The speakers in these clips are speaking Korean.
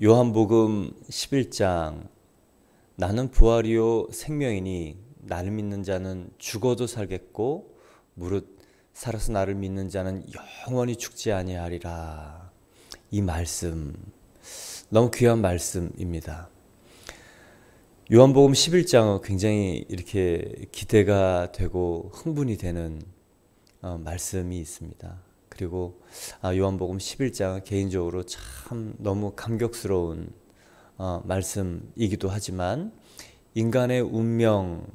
요한복음 11장 나는 부활이요 생명이니 나를 믿는 자는 죽어도 살겠고 무릇 살아서 나를 믿는 자는 영원히 죽지 아니하리라. 이 말씀 너무 귀한 말씀입니다. 요한복음 11장은 굉장히 이렇게 기대가 되고 흥분이 되는 말씀이 있습니다. 그리고 요한복음 11장은 개인적으로 참 너무 감격스러운 말씀이기도 하지만 인간의 운명,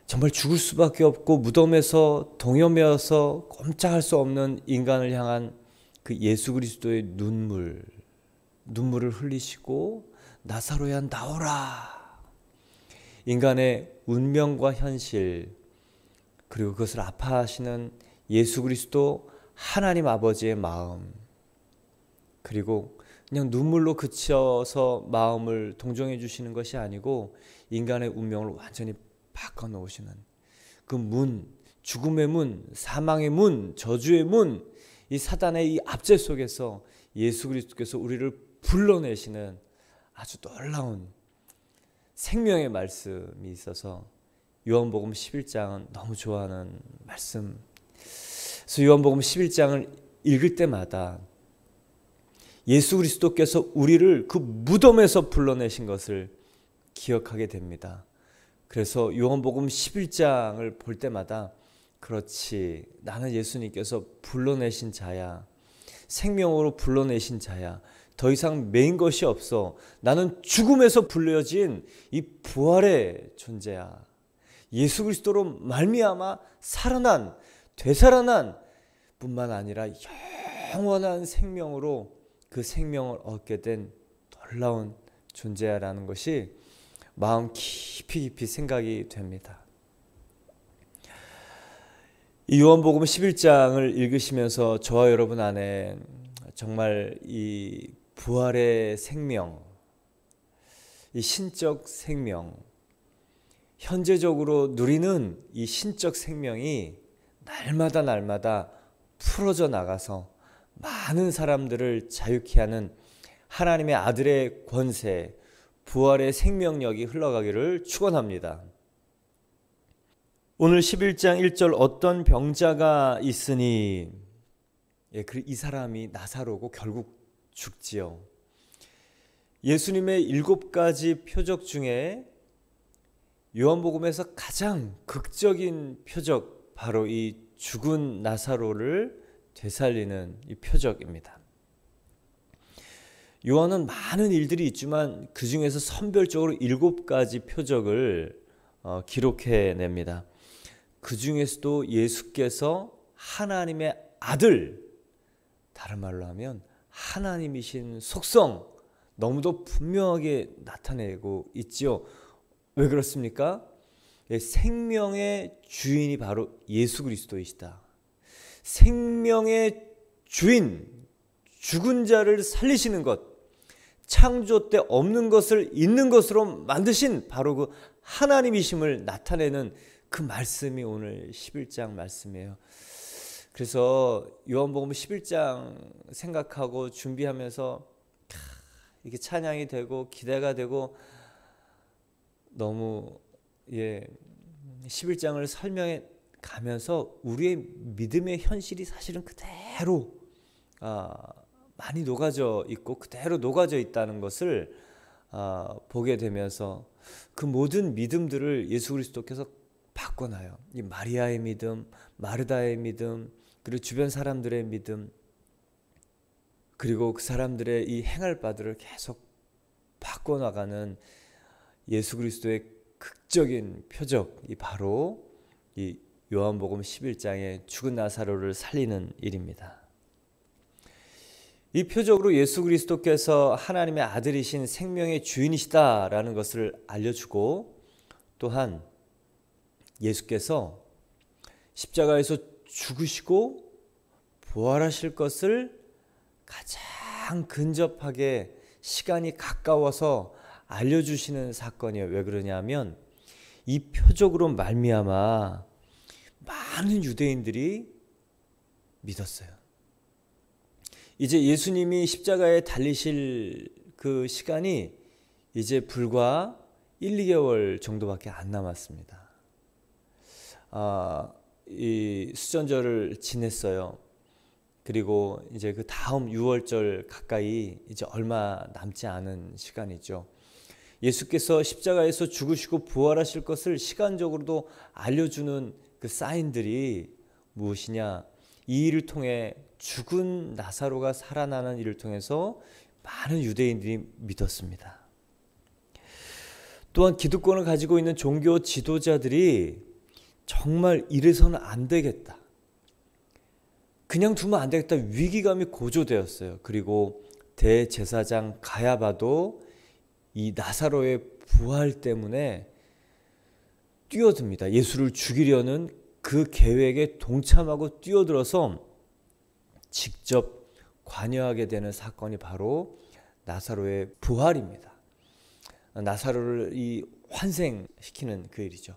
정말 죽을 수밖에 없고 무덤에서 동여매어서 꼼짝할 수 없는 인간을 향한 그 예수 그리스도의 눈물을 흘리시고 나사로야 나오라. 인간의 운명과 현실, 그리고 그것을 아파하시는 예수 그리스도 하나님 아버지의 마음, 그리고 그냥 눈물로 그쳐서 마음을 동정해 주시는 것이 아니고 인간의 운명을 완전히 바꿔놓으시는 그 문, 죽음의 문, 사망의 문, 저주의 문, 이 사단의 이 압제 속에서 예수 그리스도께서 우리를 불러내시는 아주 놀라운 생명의 말씀이 있어서 요한복음 11장은 너무 좋아하는 말씀. 그래서 요한복음 11장을 읽을 때마다 예수 그리스도께서 우리를 그 무덤에서 불러내신 것을 기억하게 됩니다. 그래서 요한복음 11장을 볼 때마다 그렇지, 나는 예수님께서 불러내신 자야, 생명으로 불러내신 자야, 더 이상 메인 것이 없어, 나는 죽음에서 불려진 이 부활의 존재야, 예수 그리스도로 말미암아 살아난, 되살아난 뿐만 아니라 영원한 생명으로 그 생명을 얻게 된 놀라운 존재야라는 것이 마음 깊이 생각이 됩니다. 이 요한복음 11장을 읽으시면서 저와 여러분 안에 정말 이 부활의 생명, 이 신적 생명, 현재적으로 누리는 이 신적 생명이 날마다 풀어져 나가서 많은 사람들을 자유케 하는 하나님의 아들의 권세, 부활의 생명력이 흘러가기를 축원합니다. 오늘 11장 1절 어떤 병자가 있으니, 이 사람이 나사로고 결국 죽지요. 예수님의 7가지 표적 중에 요한복음에서 가장 극적인 표적, 바로 이 죽은 나사로를 되살리는 이 표적입니다. 요한은 많은 일들이 있지만 그 중에서 선별적으로 7가지 표적을 기록해냅니다. 그 중에서도 예수께서 하나님의 아들, 다른 말로 하면 하나님이신 속성, 너무도 분명하게 나타내고 있지요. 왜 그렇습니까? 생명의 주인이 바로 예수 그리스도이시다. 생명의 주인, 죽은 자를 살리시는 것, 창조 때 없는 것을 있는 것으로 만드신 바로 그 하나님이심을 나타내는 그 말씀이 오늘 11장 말씀이에요. 그래서 요한복음 11장 생각하고 준비하면서 이게 찬양이 되고 기대가 되고 너무 11장을 설명해 가면서 우리의 믿음의 현실이 사실은 그대로 많이 녹아져 있고 그대로 녹아져 있다는 것을 보게 되면서 그 모든 믿음들을 예수 그리스도께서 바꿔놔요. 이 마리아의 믿음, 마르다의 믿음, 그리고 주변 사람들의 믿음, 그리고 그 사람들의 이 행할 바들을 계속 바꿔나가는 예수 그리스도의 극적인 표적이 바로 이 요한복음 11장의 죽은 나사로를 살리는 일입니다. 이 표적으로 예수 그리스도께서 하나님의 아들이신 생명의 주인이시다라는 것을 알려주고, 또한 예수께서 십자가에서 죽으시고 부활하실 것을 가장 근접하게 시간이 가까워서 알려주시는 사건이에요. 왜 그러냐면 이 표적으로 말미암아 많은 유대인들이 믿었어요. 이제 예수님이 십자가에 달리실 그 시간이 이제 불과 1, 2개월 정도밖에 안 남았습니다. 이 수전절을 지냈어요. 그리고 이제 그 다음 6월절 가까이 이제 얼마 남지 않은 시간이죠. 예수께서 십자가에서 죽으시고 부활하실 것을 시간적으로도 알려주는 그 사인들이 무엇이냐? 이 일을 통해 죽은 나사로가 살아나는 일을 통해서 많은 유대인들이 믿었습니다. 또한 기득권을 가지고 있는 종교 지도자들이 정말 이래서는 안 되겠다, 그냥 두면 안 되겠다, 위기감이 고조되었어요. 그리고 대제사장 가야바도 이 나사로의 부활 때문에 뛰어듭니다. 예수를 죽이려는 그 계획에 동참하고 뛰어들어서 직접 관여하게 되는 사건이 바로 나사로의 부활입니다. 나사로를 이 환생시키는 그 일이죠.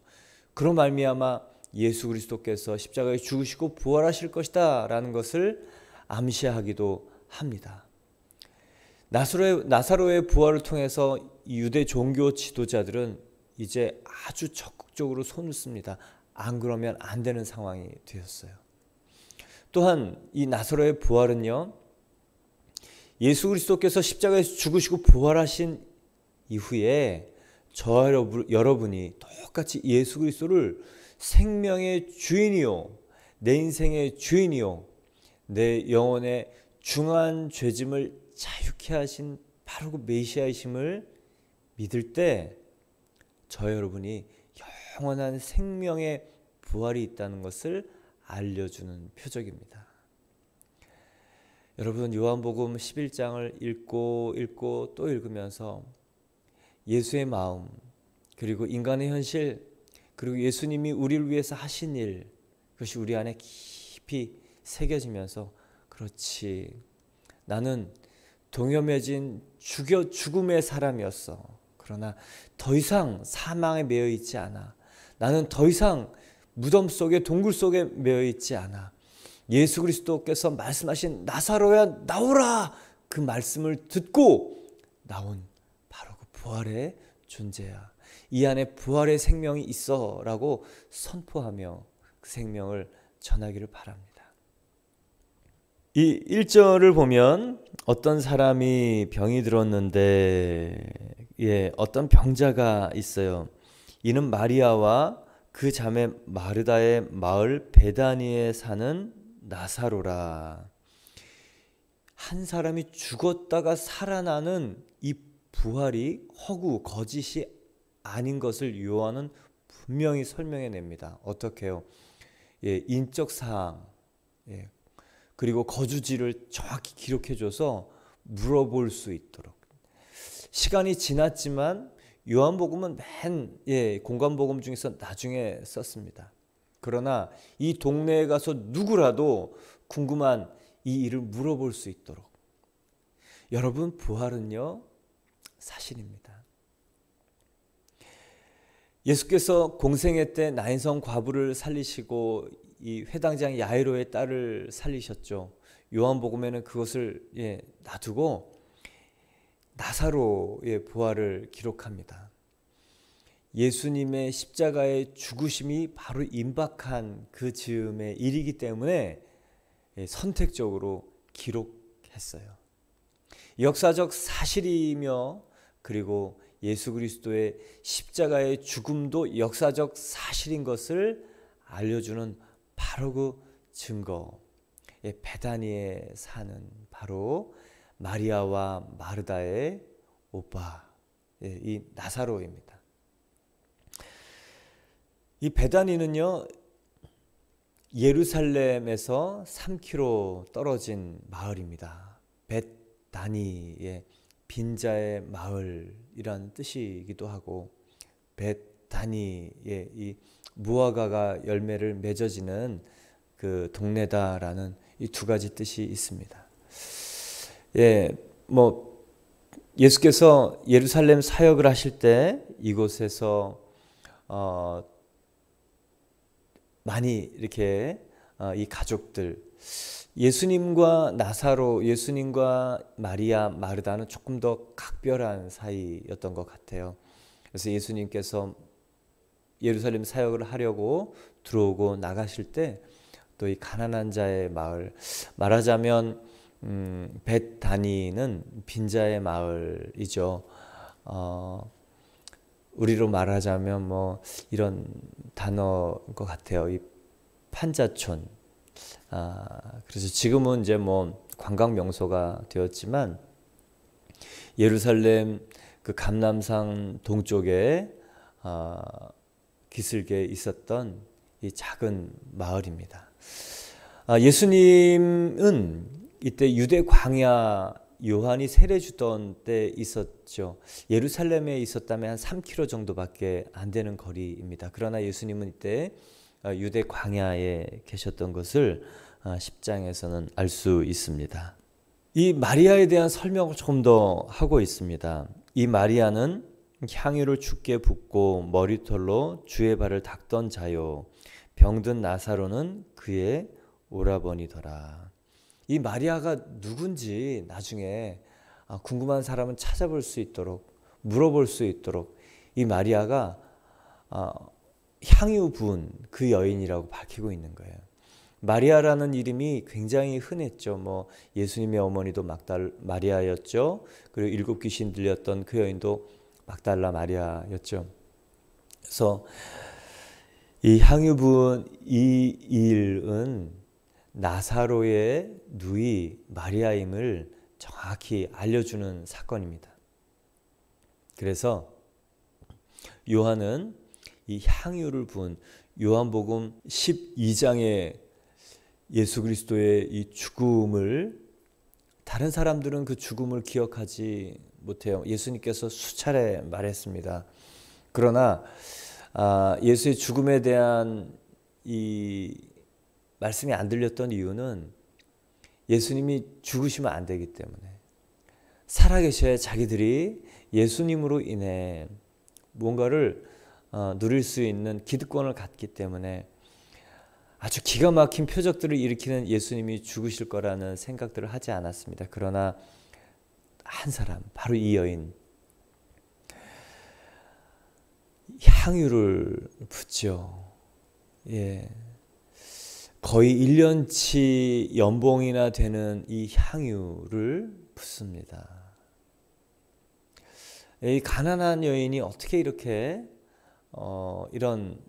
그로 말미암아 예수 그리스도께서 십자가에 죽으시고 부활하실 것이다 라는 것을 암시하기도 합니다. 나사로의 부활을 통해서 유대 종교 지도자들은 이제 아주 적극적으로 손을 씁니다. 안 그러면 안 되는 상황이 되었어요. 또한 이 나사로의 부활은요, 예수 그리스도께서 십자가에서 죽으시고 부활하신 이후에 저와 여러분이 똑같이 예수 그리스도를 생명의 주인이요, 내 인생의 주인이요, 내 영혼의 중한 죄짐을 자유케 하신 바로 그 메시아이심을 믿을 때 저 여러분이 영원한 생명의 부활이 있다는 것을 알려주는 표적입니다. 여러분, 요한복음 11장을 읽고 또 읽으면서 예수의 마음, 그리고 인간의 현실, 그리고 예수님이 우리를 위해서 하신 일, 그것이 우리 안에 깊이 새겨지면서, 그렇지, 나는 동여매진 죽음의 사람이었어. 그러나 더 이상 사망에 매여 있지 않아. 나는 더 이상 무덤 속에, 동굴 속에 매여 있지 않아. 예수 그리스도께서 말씀하신 나사로야 나오라, 그 말씀을 듣고 나온 바로 그 부활의 존재야. 이 안에 부활의 생명이 있어 라고 선포하며 그 생명을 전하기를 바랍니다. 이 1절을 보면 어떤 사람이 병이 들었는데, 어떤 병자가 있어요. 이는 마리아와 그 자매 마르다의 마을 베다니에 사는 나사로라. 한 사람이 죽었다가 살아나는 이 부활이 허구, 거짓이 아닌 것을 요한은 분명히 설명해냅니다. 어떻게 해요? 인적 사항, 그리고 거주지를 정확히 기록해줘서 물어볼 수 있도록. 시간이 지났지만 요한복음은 공관복음 중에서 나중에 썼습니다. 그러나 이 동네에 가서 누구라도 궁금한 이 일을 물어볼 수 있도록. 여러분, 부활은요, 사실입니다. 예수께서 공생애 때 나인성 과부를 살리시고 이 회당장 야이로의 딸을 살리셨죠. 요한복음에는 그것을 놔두고 나사로의 부활을 기록합니다. 예수님의 십자가의 죽으심이 바로 임박한 그 즈음의 일이기 때문에 선택적으로 기록했어요. 역사적 사실이며, 그리고 예수 그리스도의 십자가의 죽음도 역사적 사실인 것을 알려주는 바로 그 증거, 베다니에 사는 바로 마리아와 마르다의 오빠, 이 나사로입니다. 이 베다니는요, 예루살렘에서 3km 떨어진 마을입니다. 벳다니의 빈자의 마을이라는 뜻이기도 하고, 벳다니의 이 무화과가 열매를 맺어지는 그 동네다라는 이 두 가지 뜻이 있습니다. 예수께서 예루살렘 사역을 하실 때 이곳에서 많이 이렇게 이 가족들, 예수님과 나사로, 예수님과 마리아, 마르다는 조금 더 각별한 사이였던 것 같아요. 그래서 예수님께서 예루살렘 사역을 하려고 들어오고 나가실 때 또 이 가난한 자의 마을, 말하자면 벳다니는 빈자의 마을이죠. 우리로 말하자면 뭐 이런 단어인 것 같아요. 이 판자촌. 그래서 지금은 이제 뭐 관광 명소가 되었지만 예루살렘 그 감람산 동쪽에 기슭에 있었던 이 작은 마을입니다. 예수님은 이때 유대 광야 요한이 세례 주던 때 있었죠. 예루살렘에 있었다면 한 3km 정도밖에 안 되는 거리입니다. 그러나 예수님은 이때 유대 광야에 계셨던 것을 10장에서는 알 수 있습니다. 이 마리아에 대한 설명을 조금 더 하고 있습니다. 이 마리아는 향유를 주께 붓고 머리털로 주의 발을 닦던 자요, 병든 나사로는 그의 오라버니더라. 이 마리아가 누군지 나중에 궁금한 사람은 찾아볼 수 있도록, 물어볼 수 있도록 이 마리아가 향유 부은 그 여인이라고 밝히고 있는 거예요. 마리아라는 이름이 굉장히 흔했죠. 뭐 예수님의 어머니도 마리아였죠. 그리고 7 귀신 들렸던 그 여인도 막달라 마리아였죠. 그래서 이 향유 부은 이 일은 나사로의 누이 마리아임을 정확히 알려주는 사건입니다. 그래서 요한은 이 향유를 부은, 요한복음 12장에 예수 그리스도의 이 죽음을, 다른 사람들은 그 죽음을 기억하지 못해요. 예수님께서 수차례 말했습니다. 그러나 예수의 죽음에 대한 이 말씀이 안 들렸던 이유는 예수님이 죽으시면 안 되기 때문에, 살아계셔야 자기들이 예수님으로 인해 뭔가를 누릴 수 있는 기득권을 갖기 때문에 아주 기가 막힌 표적들을 일으키는 예수님이 죽으실 거라는 생각들을 하지 않았습니다. 그러나 한 사람, 바로 이 여인, 향유를 붓죠. 예. 거의 1년치 연봉이나 되는 이 향유를 붓습니다. 이 가난한 여인이 어떻게 이렇게 이런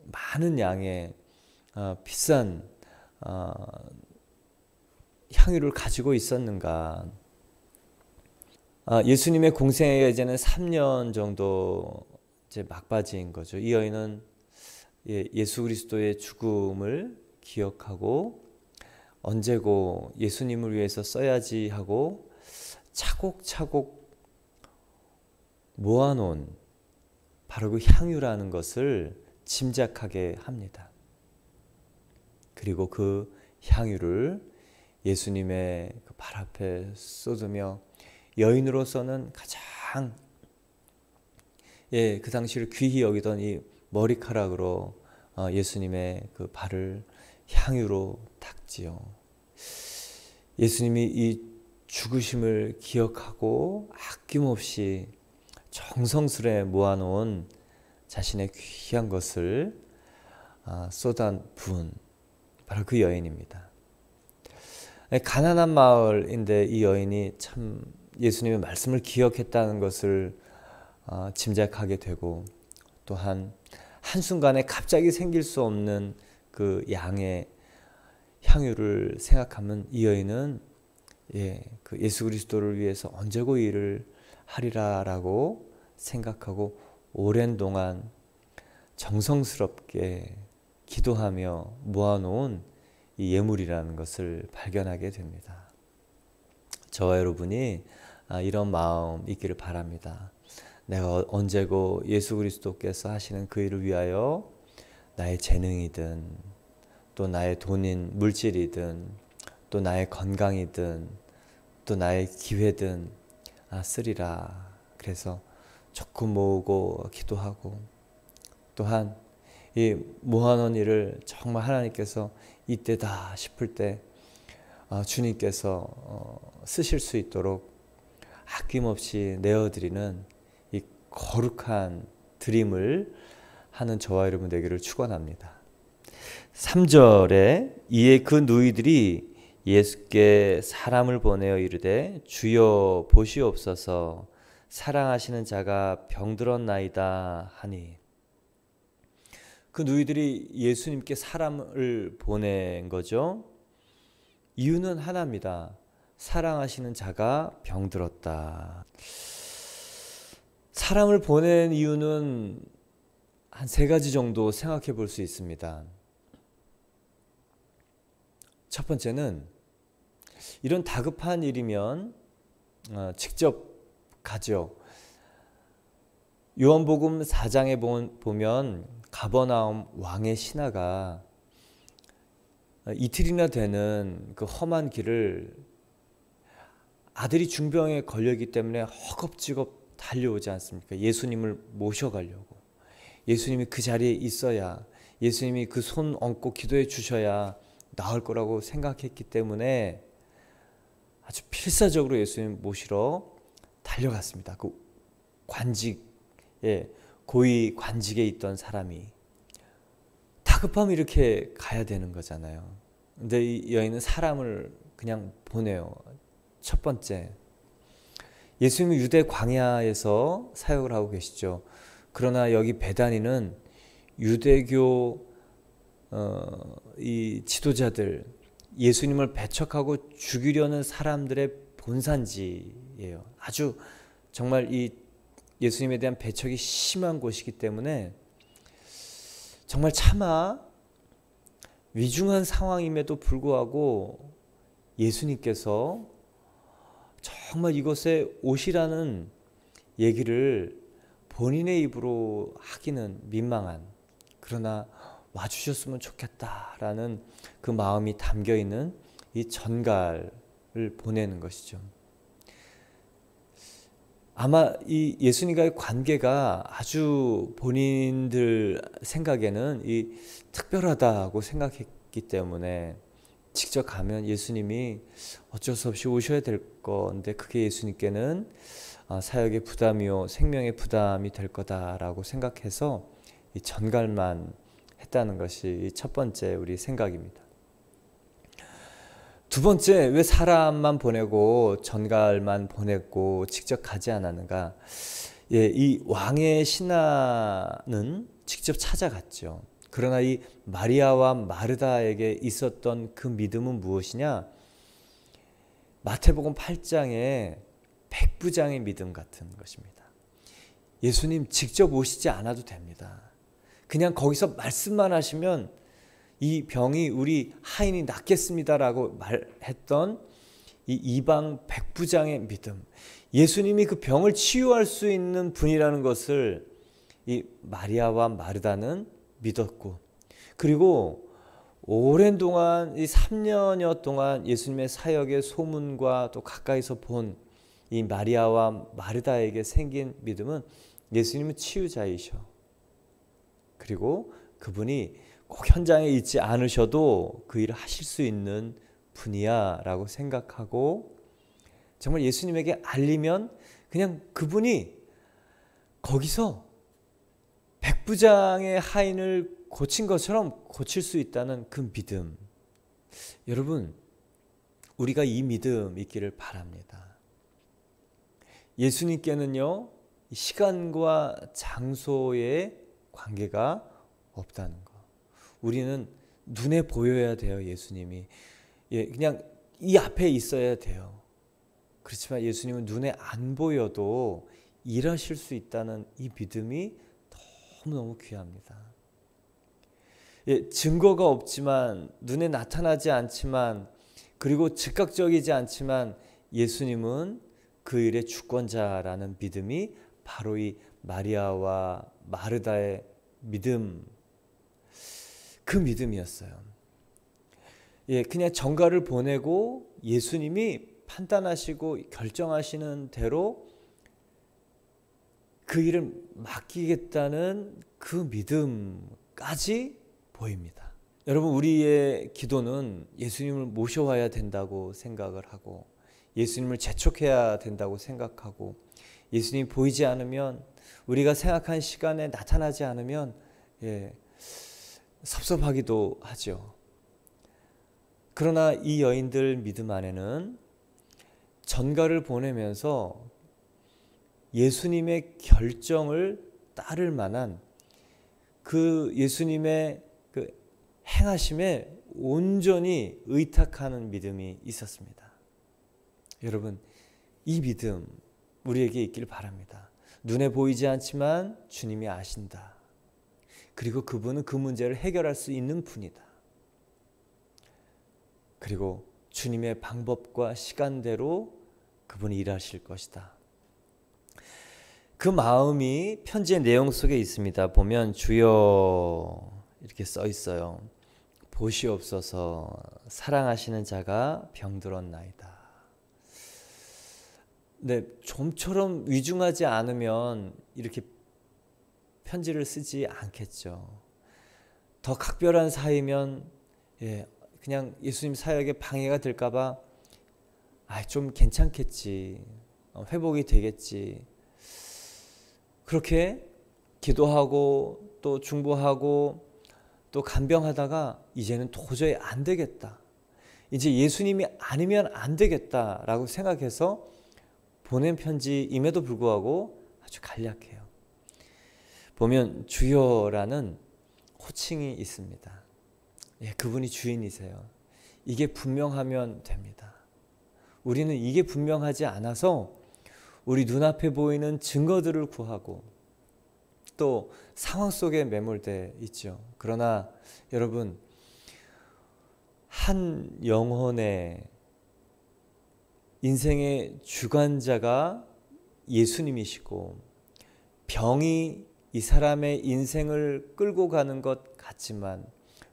많은 양의 비싼 향유를 가지고 있었는가? 예수님의 공생애가 이제는 3년 정도 이제 막바지인 거죠. 이 여인은 예수 그리스도의 죽음을 기억하고 언제고 예수님을 위해서 써야지 하고 차곡차곡 모아놓은 바로 그 향유라는 것을 짐작하게 합니다. 그리고 그 향유를 예수님의 그 발 앞에 쏟으며 여인으로서는 가장 그 당시를 귀히 여기던 이 머리카락으로 예수님의 그 발을 향유로 닦지요. 예수님이 이 죽으심을 기억하고 아낌없이 정성스레 모아놓은 자신의 귀한 것을 쏟아 부은 바로 그 여인입니다. 가난한 마을인데 이 여인이 참 예수님의 말씀을 기억했다는 것을 짐작하게 되고, 또한 한순간에 갑자기 생길 수 없는 그 양의 향유를 생각하면 이 여인은 그 예수 그리스도를 위해서 언제고 일을 하리라라고 생각하고 오랜 동안 정성스럽게 기도하며 모아놓은 이 예물이라는 것을 발견하게 됩니다. 저와 여러분이 이런 마음 있기를 바랍니다. 내가 언제고 예수 그리스도께서 하시는 그 일을 위하여 나의 재능이든 또 나의 돈인 물질이든 또 나의 건강이든 또 나의 기회든 쓰리라. 그래서 조금 모으고 기도하고, 또한 이 모아놓은 일을 정말 하나님께서 이때다 싶을 때 주님께서 쓰실 수 있도록 아낌없이 내어드리는 이 거룩한 드림을 하는 저와 여러분 되기를 축원합니다. 3절에 이에 그 누이들이 예수께 사람을 보내어 이르되 주여 보시옵소서 사랑하시는 자가 병들었나이다 하니, 그 누이들이 예수님께 사람을 보낸 거죠. 이유는 하나입니다. 사랑하시는 자가 병들었다. 사람을 보낸 이유는 한 3가지 정도 생각해 볼 수 있습니다. 첫 번째는 이런 다급한 일이면 직접 가죠. 요한복음 4장에 보면 가버나움 왕의 신하가 이틀이나 되는 그 험한 길을 아들이 중병에 걸렸기 때문에 허겁지겁 달려오지 않습니까? 예수님을 모셔가려고. 예수님이 그 자리에 있어야, 예수님이 그 손 얹고 기도해 주셔야 나을 거라고 생각했기 때문에 아주 필사적으로 예수님 모시러 달려갔습니다. 그 관직에, 고위 관직에 있던 사람이. 다급하면 이렇게 가야 되는 거잖아요. 근데 이 여인은 사람을 그냥 보내요. 첫 번째, 예수님은 유대 광야에서 사역을 하고 계시죠. 그러나 여기 베다니는 유대교 이 지도자들, 예수님을 배척하고 죽이려는 사람들의 본산지예요. 아주 정말 이 예수님에 대한 배척이 심한 곳이기 때문에 정말 차마 위중한 상황임에도 불구하고 예수님께서 정말 이곳에 오시라는 얘기를 본인의 입으로 하기는 민망한, 그러나 와주셨으면 좋겠다라는 그 마음이 담겨있는 이 전갈을 보내는 것이죠. 아마 이 예수님과의 관계가 아주 본인들 생각에는 이 특별하다고 생각했기 때문에 직접 가면 예수님이 어쩔 수 없이 오셔야 될 건데, 그게 예수님께는 사역의 부담이요 생명의 부담이 될 거다라고 생각해서 이 전갈만 했다는 것이 첫 번째 우리 생각입니다. 두 번째, 왜 사람만 보내고 전갈만 보냈고 직접 가지 않았는가? 이 왕의 신하는 직접 찾아갔죠. 그러나 이 마리아와 마르다에게 있었던 그 믿음은 무엇이냐? 마태복음 8장의 백부장의 믿음 같은 것입니다. 예수님 직접 오시지 않아도 됩니다. 그냥 거기서 말씀만 하시면 이 병이 우리 하인이 낫겠습니다라고 말했던 이 이방 백부장의 믿음, 예수님이 그 병을 치유할 수 있는 분이라는 것을 이 마리아와 마르다는 믿었고, 그리고 오랜 동안 이 3년여 동안 예수님의 사역의 소문과 또 가까이서 본 이 마리아와 마르다에게 생긴 믿음은 예수님은 치유자이셔, 그리고 그분이 꼭 현장에 있지 않으셔도 그 일을 하실 수 있는 분이야 라고 생각하고, 정말 예수님에게 알리면 그냥 그분이 거기서 백부장의 하인을 고친 것처럼 고칠 수 있다는 그 믿음. 여러분, 우리가 이 믿음 있기를 바랍니다. 예수님께는요, 시간과 장소의 관계가 없다는 거. 우리는 눈에 보여야 돼요. 예수님이 그냥 이 앞에 있어야 돼요. 그렇지만 예수님은 눈에 안 보여도 일하실 수 있다는 이 믿음이 너무너무 귀합니다. 증거가 없지만, 눈에 나타나지 않지만, 그리고 즉각적이지 않지만 예수님은 그 일의 주권자라는 믿음이 바로 이 마리아와 마르다의 믿음, 그 믿음이었어요. 그냥 전갈을 보내고 예수님이 판단하시고 결정하시는 대로 그 일을 맡기겠다는 그 믿음까지 보입니다. 여러분, 우리의 기도는 예수님을 모셔와야 된다고 생각을 하고, 예수님을 재촉해야 된다고 생각하고, 예수님이 보이지 않으면, 우리가 생각한 시간에 나타나지 않으면 섭섭하기도 하죠. 그러나 이 여인들 믿음 안에는 전가를 보내면서 예수님의 결정을 따를 만한 그 예수님의 그 행하심에 온전히 의탁하는 믿음이 있었습니다. 여러분, 이 믿음 우리에게 있길 바랍니다. 눈에 보이지 않지만 주님이 아신다. 그리고 그분은 그 문제를 해결할 수 있는 분이다. 그리고 주님의 방법과 시간대로 그분이 일하실 것이다. 그 마음이 편지의 내용 속에 있습니다. 보면 주여 이렇게 써 있어요. 보시옵소서 사랑하시는 자가 병들었나이다. 네, 좀처럼 위중하지 않으면 이렇게 편지를 쓰지 않겠죠. 더 각별한 사이면 그냥 예수님 사역에 방해가 될까봐 좀 괜찮겠지, 회복이 되겠지, 그렇게 기도하고 또 중보하고 또 간병하다가 이제는 도저히 안 되겠다, 이제 예수님이 아니면 안 되겠다라고 생각해서 보낸 편지임에도 불구하고 아주 간략해요. 보면 주여라는 호칭이 있습니다. 그분이 주인이세요. 이게 분명하면 됩니다. 우리는 이게 분명하지 않아서 우리 눈앞에 보이는 증거들을 구하고 또 상황 속에 매몰돼 있죠. 그러나 여러분, 한 영혼의 인생의 주관자가 예수님이시고 병이 이 사람의 인생을 끌고 가는 것 같지만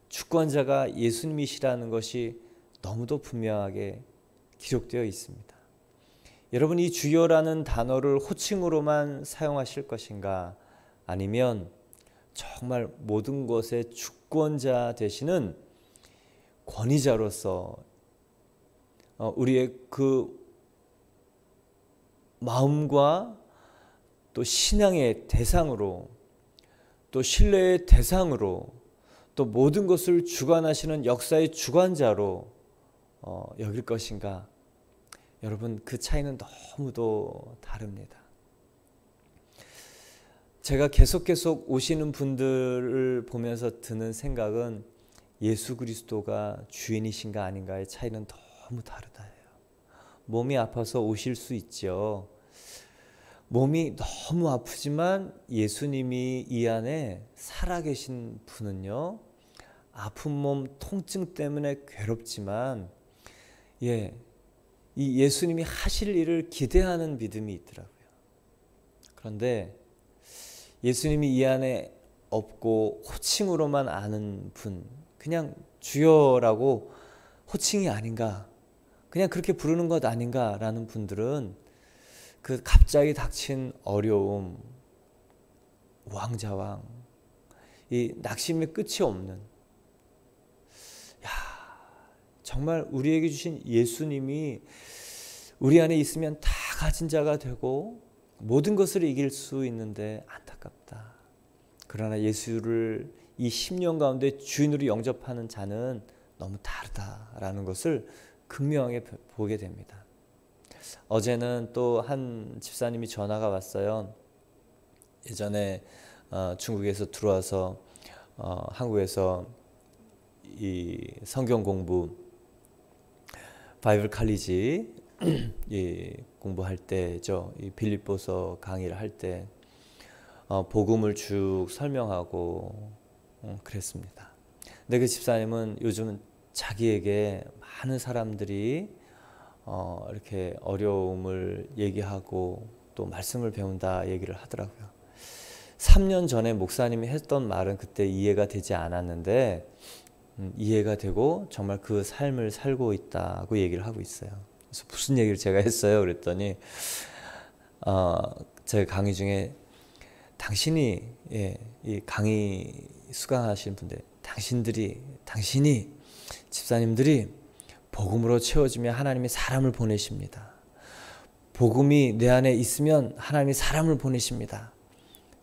주권자가 예수님이시라는 것이 너무도 분명하게 기록되어 있습니다. 여러분, 이 주여라는 단어를 호칭으로만 사용하실 것인가, 아니면 정말 모든 것의 주권자 되시는 권위자로서 우리의 그 마음과 또 신앙의 대상으로, 또 신뢰의 대상으로, 또 모든 것을 주관하시는 역사의 주관자로 여길 것인가. 여러분, 그 차이는 너무도 다릅니다. 제가 계속 오시는 분들을 보면서 드는 생각은 예수 그리스도가 주인이신가 아닌가의 차이는 너무 다르다예요. 몸이 아파서 오실 수 있죠. 몸이 너무 아프지만 예수님이 이 안에 살아계신 분은요, 아픈 몸 통증 때문에 괴롭지만 이 예수님이 하실 일을 기대하는 믿음이 있더라고요. 그런데 예수님이 이 안에 없고 호칭으로만 아는 분, 그냥 주여라고 호칭이 아닌가, 그냥 그렇게 부르는 것 아닌가라는 분들은 그 갑자기 닥친 어려움, 왕자왕, 이 낙심의 끝이 없는, 정말 우리에게 주신 예수님이 우리 안에 있으면 다 가진 자가 되고 모든 것을 이길 수 있는데 안타깝다. 그러나 예수를 이 10년 가운데 주인으로 영접하는 자는 너무 다르다라는 것을 극명하게 보게 됩니다. 어제는 또 한 집사님이 전화가 왔어요. 예전에 중국에서 들어와서 한국에서 이 성경 공부, 바이블 칼리지 공부할 때죠. 이 빌립보서 강의를 할 때 복음을 쭉 설명하고 그랬습니다. 근데 그 집사님은 요즘은 자기에게 많은 사람들이 이렇게 어려움을 얘기하고 또 말씀을 배운다 얘기를 하더라고요. 3년 전에 목사님이 했던 말은 그때 이해가 되지 않았는데 이해가 되고 정말 그 삶을 살고 있다고 얘기를 하고 있어요. 그래서 무슨 얘기를 제가 했어요? 그랬더니 제 강의 중에 당신이 이 강의 수강하시는 분들, 당신이 집사님들이 복음으로 채워지면 하나님이 사람을 보내십니다. 복음이 내 안에 있으면 하나님이 사람을 보내십니다.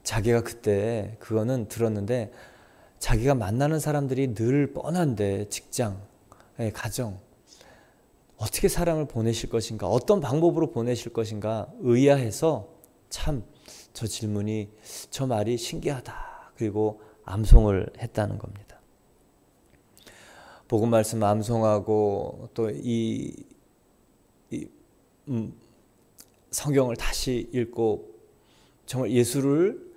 자기가 그때 그거는 들었는데 자기가 만나는 사람들이 늘 뻔한데 직장, 가정 어떻게 사람을 보내실 것인가, 어떤 방법으로 보내실 것인가 의아해서 참 저 질문이, 저 말이 신기하다. 그리고 암송을 했다는 겁니다. 복음 말씀 암송하고 또 성경을 다시 읽고 정말 예수를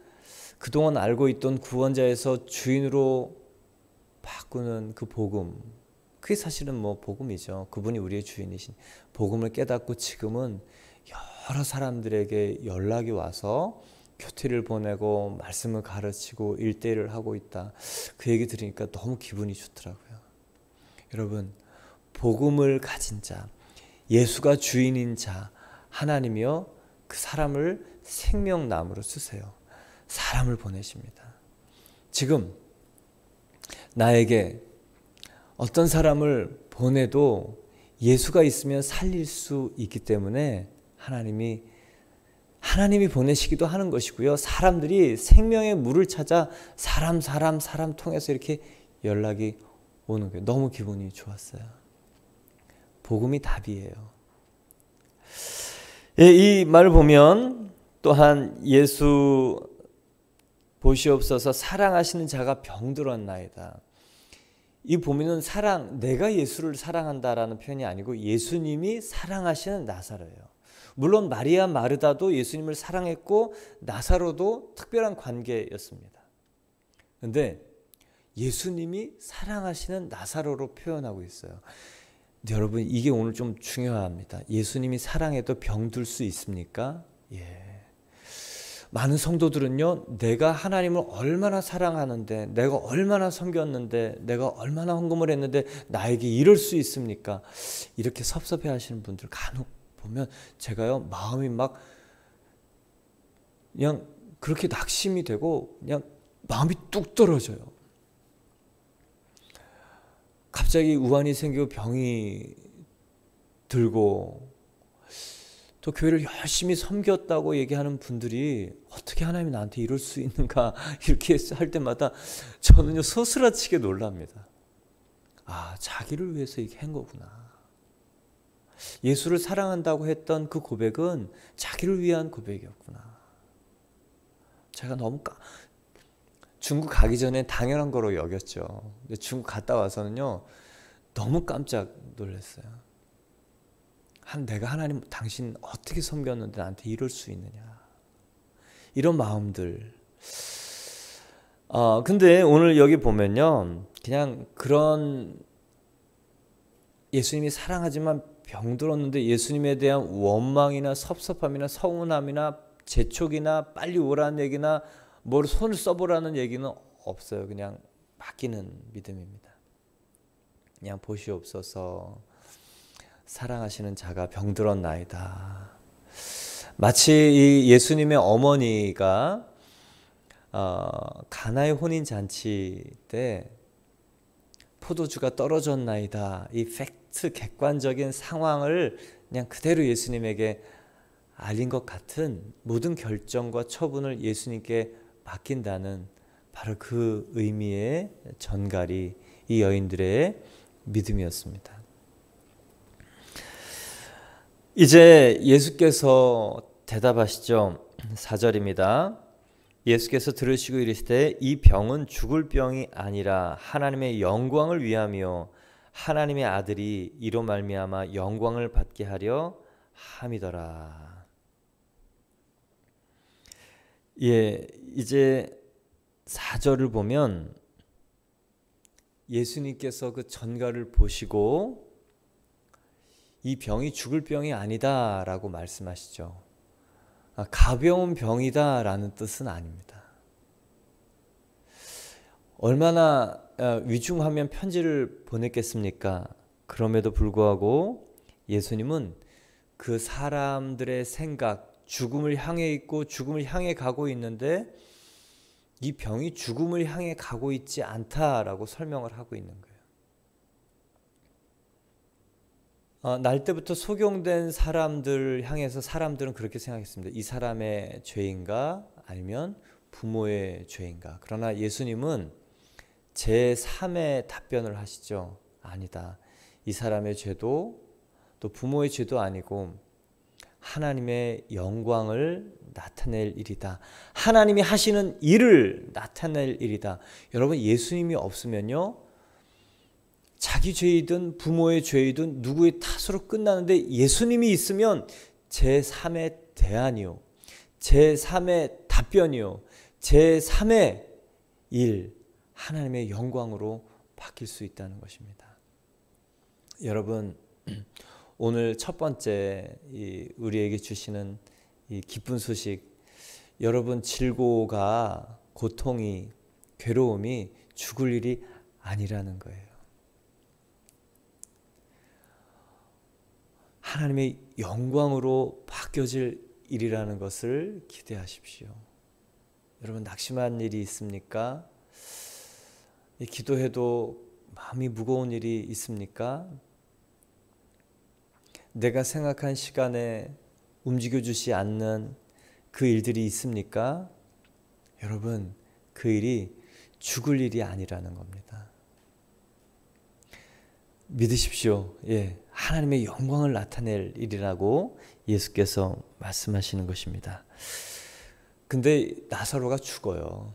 그동안 알고 있던 구원자에서 주인으로 바꾸는 그 복음, 그게 사실은 뭐 복음이죠. 그분이 우리의 주인이신 복음을 깨닫고 지금은 여러 사람들에게 연락이 와서 교태를 보내고 말씀을 가르치고 일대일을 하고 있다. 그 얘기 들으니까 너무 기분이 좋더라고요. 여러분, 복음을 가진 자, 예수가 주인인 자, 하나님이요 그 사람을 생명나무로 쓰세요. 사람을 보내십니다. 지금 나에게 어떤 사람을 보내도 예수가 있으면 살릴 수 있기 때문에 하나님이 보내시기도 하는 것이고요. 사람들이 생명의 물을 찾아 사람 통해서 이렇게 연락이 오는 거예요. 너무 기분이 좋았어요. 복음이 답이에요. 이 말을 보면 또한 예수 보시옵소서 사랑하시는 자가 병들었나이다. 이 보면은 내가 예수를 사랑한다라는 표현이 아니고 예수님이 사랑하시는 나사로예요. 물론 마리아 마르다도 예수님을 사랑했고 나사로도 특별한 관계였습니다. 그런데 예수님이 사랑하시는 나사로로 표현하고 있어요. 근데 여러분, 이게 오늘 좀 중요합니다. 예수님이 사랑해도 병들 수 있습니까? 예. 많은 성도들은요, 내가 하나님을 얼마나 사랑하는데, 내가 얼마나 섬겼는데, 내가 얼마나 헌금을 했는데 나에게 이럴 수 있습니까? 이렇게 섭섭해 하시는 분들 간혹 보면 제가요, 마음이 막 그냥 그렇게 낙심이 되고 그냥 마음이 뚝 떨어져요. 갑자기 우환이 생기고 병이 들고 또 교회를 열심히 섬겼다고 얘기하는 분들이 어떻게 하나님이 나한테 이럴 수 있는가 이렇게 할 때마다 저는요 소스라치게 놀랍니다. 아, 자기를 위해서 이렇게 한 거구나. 예수를 사랑한다고 했던 그 고백은 자기를 위한 고백이었구나. 제가 너무 중국 가기 전에 당연한 거로 여겼죠. 근데 중국 갔다 와서는요 너무 깜짝 놀랐어요. 내가 하나님 당신 어떻게 섬겼는데 나한테 이럴 수 있느냐, 이런 마음들. 근데 오늘 여기 보면요, 그냥 그런 예수님이 사랑하지만 병들었는데 예수님에 대한 원망이나 섭섭함이나 서운함이나 재촉이나 빨리 오라는 얘기나 뭘 손을 써보라는 얘기는 없어요. 그냥 맡기는 믿음입니다. 그냥 보시옵소서 사랑하시는 자가 병들었나이다. 마치 이 예수님의 어머니가 가나의 혼인잔치 때 포도주가 떨어졌나이다, 이 팩트 객관적인 상황을 그냥 그대로 예수님에게 알린 것 같은 모든 결정과 처분을 예수님께 맡긴다는 바로 그 의미의 전갈이 이 여인들의 믿음이었습니다. 이제 예수께서 대답하시죠. 4절입니다. 예수께서 들으시고 이르시되 이 병은 죽을 병이 아니라 하나님의 영광을 위하며 하나님의 아들이 이로 말미암아 영광을 받게 하려 함이더라. 예, 이제 4절을 보면 예수님께서 그 전갈을 보시고 이 병이 죽을 병이 아니다 라고 말씀하시죠. 가벼운 병이다 라는 뜻은 아닙니다. 얼마나 위중하면 편지를 보냈겠습니까? 그럼에도 불구하고 예수님은 그 사람들의 생각, 죽음을 향해 있고 죽음을 향해 가고 있는데 이 병이 죽음을 향해 가고 있지 않다라고 설명을 하고 있는 거예요. 날 때부터 속용된 사람들 향해서 사람들은 그렇게 생각했습니다. 이 사람의 죄인가 아니면 부모의 죄인가. 그러나 예수님은 제3의 답변을 하시죠. 아니다. 이 사람의 죄도 또 부모의 죄도 아니고 하나님의 영광을 나타낼 일이다. 하나님이 하시는 일을 나타낼 일이다. 여러분, 예수님이 없으면요, 자기 죄이든 부모의 죄이든 누구의 탓으로 끝나는데, 예수님이 있으면 제3의 대안이요, 제3의 답변이요, 제3의 일, 하나님의 영광으로 바뀔 수 있다는 것입니다. 여러분, 오늘 첫 번째 우리에게 주시는 이 기쁜 소식, 여러분 질고가, 고통이, 괴로움이 죽을 일이 아니라는 거예요. 하나님의 영광으로 바뀌어질 일이라는 것을 기대하십시오. 여러분, 낙심한 일이 있습니까? 기도해도 마음이 무거운 일이 있습니까? 내가 생각한 시간에 움직여주지 않는 그 일들이 있습니까? 여러분, 그 일이 죽을 일이 아니라는 겁니다. 믿으십시오. 하나님의 영광을 나타낼 일이라고 예수께서 말씀하시는 것입니다. 근데 나사로가 죽어요.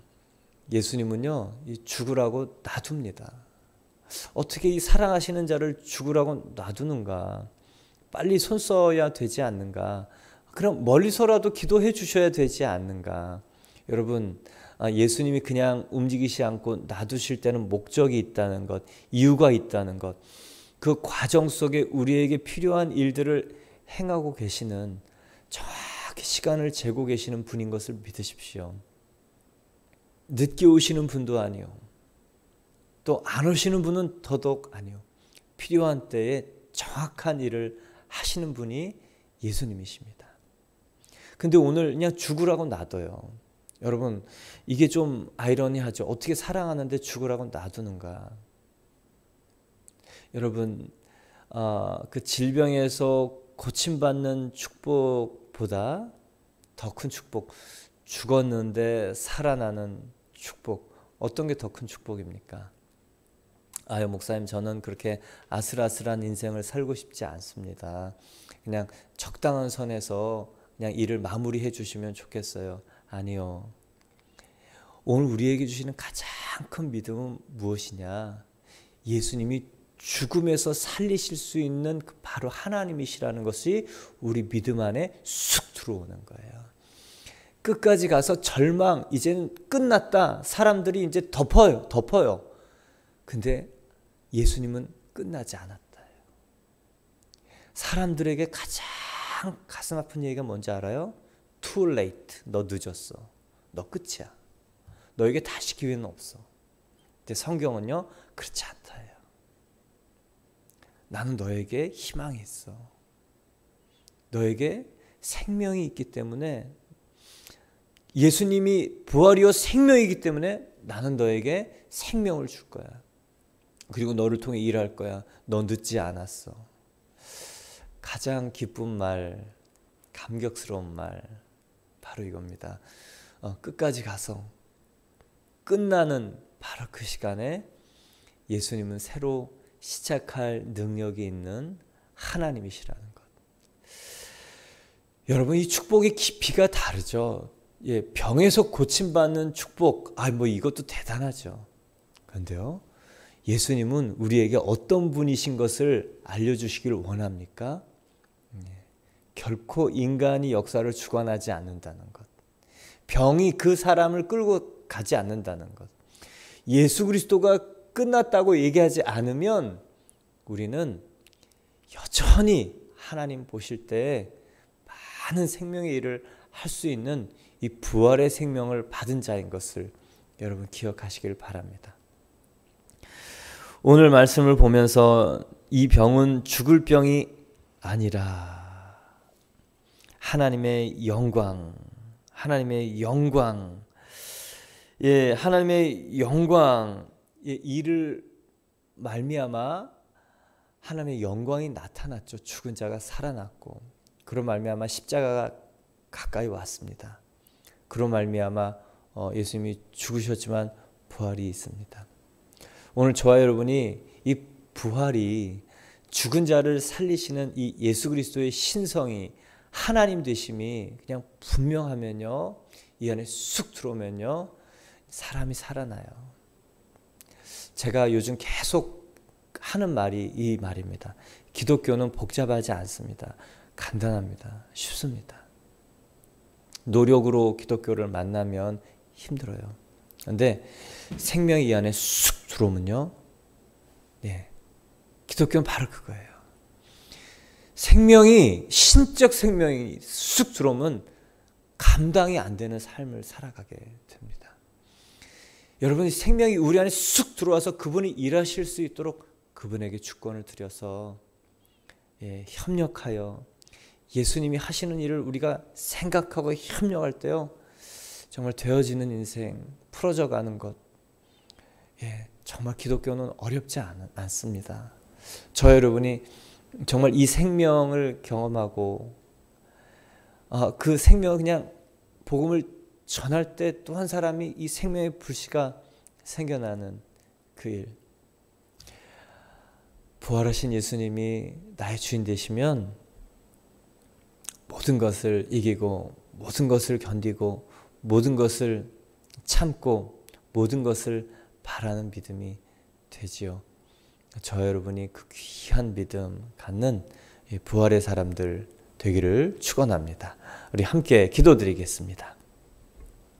예수님은요, 죽으라고 놔둡니다. 어떻게 이 사랑하시는 자를 죽으라고 놔두는가? 빨리 손 써야 되지 않는가? 그럼 멀리서라도 기도해 주셔야 되지 않는가? 여러분, 예수님이 그냥 움직이지 않고 놔두실 때는 목적이 있다는 것, 이유가 있다는 것, 그 과정 속에 우리에게 필요한 일들을 행하고 계시는, 정확히 시간을 재고 계시는 분인 것을 믿으십시오. 늦게 오시는 분도 아니요, 또 안 오시는 분은 더더욱 아니요, 필요한 때에 정확한 일을 하시는 분이 예수님이십니다. 근데 오늘 그냥 죽으라고 놔둬요. 여러분, 이게 좀 아이러니하죠. 어떻게 사랑하는데 죽으라고 놔두는가? 여러분, 그 질병에서 고침받는 축복보다 더 큰 축복, 죽었는데 살아나는 축복, 어떤 게 더 큰 축복입니까? 아유, 목사님, 저는 그렇게 아슬아슬한 인생을 살고 싶지 않습니다. 그냥 적당한 선에서 그냥 일을 마무리해 주시면 좋겠어요. 아니요. 오늘 우리에게 주시는 가장 큰 믿음은 무엇이냐? 예수님이 죽음에서 살리실 수 있는 바로 하나님이시라는 것이 우리 믿음 안에 쑥 들어오는 거예요. 끝까지 가서 절망, 이제는 끝났다. 사람들이 이제 덮어요. 근데 예수님은 끝나지 않았다. 사람들에게 가장 가슴 아픈 얘기가 뭔지 알아요? Too late. 너 늦었어. 너 끝이야. 너에게 다시 기회는 없어. 근데 성경은요, 그렇지 않다예요. 나는 너에게 희망이 있어. 너에게 생명이 있기 때문에, 예수님이 부활이요 생명이기 때문에 나는 너에게 생명을 줄 거야. 그리고 너를 통해 일할 거야. 너 늦지 않았어. 가장 기쁜 말, 감격스러운 말, 바로 이겁니다. 끝까지 가서 끝나는 바로 그 시간에 예수님은 새로 시작할 능력이 있는 하나님이시라는 것. 여러분, 이 축복의 깊이가 다르죠. 병에서 고침받는 축복, 이것도 대단하죠. 그런데요, 예수님은 우리에게 어떤 분이신 것을 알려주시기를 원합니까? 결코 인간이 역사를 주관하지 않는다는 것, 병이 그 사람을 끌고 가지 않는다는 것, 예수 그리스도가 끝났다고 얘기하지 않으면 우리는 여전히 하나님 보실 때 많은 생명의 일을 할 수 있는 이 부활의 생명을 받은 자인 것을 여러분 기억하시길 바랍니다. 오늘 말씀을 보면서 이 병은 죽을 병이 아니라 하나님의 영광, 예, 하나님의 영광, 예, 이를 말미암아 하나님의 영광이 나타났죠. 죽은 자가 살아났고, 그로 말미암아 십자가가 가까이 왔습니다. 그로 말미암아 예수님이 죽으셨지만 부활이 있습니다. 오늘 저와 여러분이 이 부활이, 죽은 자를 살리시는 이 예수 그리스도의 신성이, 하나님 되심이 그냥 분명하면요, 이 안에 쑥 들어오면요, 사람이 살아나요. 제가 요즘 계속 하는 말이 이 말입니다. 기독교는 복잡하지 않습니다. 간단합니다. 쉽습니다. 노력으로 기독교를 만나면 힘들어요. 그런데 생명이 이 안에 쑥 들어오면요, 네, 기독교는 바로 그거예요. 생명이, 신적 생명이 쑥 들어오면 감당이 안 되는 삶을 살아가게 됩니다. 여러분이 생명이 우리 안에 쑥 들어와서 그분이 일하실 수 있도록 그분에게 주권을 드려서, 예, 협력하여 예수님이 하시는 일을 우리가 생각하고 협력할 때요, 정말 되어지는 인생, 풀어져 가는 것, 예, 정말 기독교는 어렵지 않습니다. 저 여러분이 정말 이 생명을 경험하고 그 생명을 그냥 복음을 전할 때 또 한 사람이 이 생명의 불씨가 생겨나는 그 일, 부활하신 예수님이 나의 주인 되시면 모든 것을 이기고, 모든 것을 견디고, 모든 것을 참고, 모든 것을 바라는 믿음이 되지요. 저 여러분이 그 귀한 믿음 갖는 부활의 사람들 되기를 축원합니다. 우리 함께 기도드리겠습니다.